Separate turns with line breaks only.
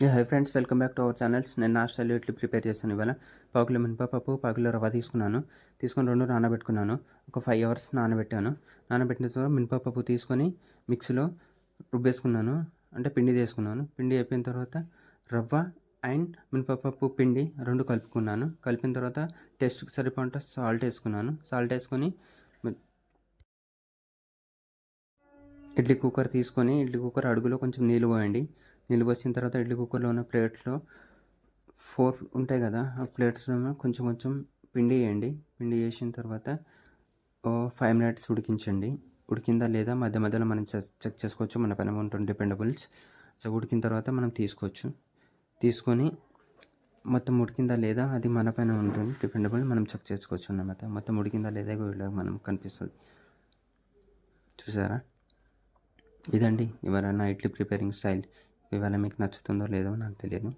Hi friends, welcome back to our channels. నేను నా స్టైల్లో ఇడ్లీ ప్రిపేర్ చేశాను. ఇవాళ పావుకిలో మినపప్పు, పావుకిలో రవ్వ తీసుకొని 2 నానబెట్టుకున్నాను. ఒక 5 అవర్స్ నానబెట్టాను. నానబెట్టిన తర్వాత మినపప్పు తీసుకొని మిక్సీలో రుబ్బేసుకున్నాను, అంటే పిండి చేసుకున్నాను. పిండి అయిపోయిన తర్వాత రవ్వ అండ్ మినపప్పు పిండి 2 కలుపుకున్నాను. కలిపిన తర్వాత టేస్ట్కి సరిపడంత సాల్ట్ వేసుకొని ఇడ్లీ కుక్కర్ అడుగులో కొంచెం నీళ్ళు పోయండి. నీళ్ళు పోసిన తర్వాత ఇడ్లీ కుక్కర్లో ఉన్న ప్లేట్స్లో 4 ఉంటాయి కదా, ఆ ప్లేట్స్లో కొంచెం కొంచెం పిండి వేయండి. పిండి వేసిన తర్వాత 5 మినిట్స్ ఉడికించండి. ఉడికిందా లేదా మధ్య మధ్యలో మనం చెక్ చేసుకోవచ్చు. మన పైన ఉంటుంది డిపెండబుల్స్. సో ఉడికిన తర్వాత మనం తీసుకొని మొత్తం ఉడికిందా లేదా అది మన పైన ఉంటుంది డిపెండబుల్. మనం చెక్ చేసుకోవచ్చు అన్నమాట. మొత్తం ఉడికిందా లేదా వీడియో మనం కనిపిస్తుంది. చూసారా? ఇదండి ఇవాళ నా ఇడ్లీ ప్రిపేరింగ్ స్టైల్. ఇవాళ మీకు నచ్చుతుందో లేదో నాకు తెలియదు.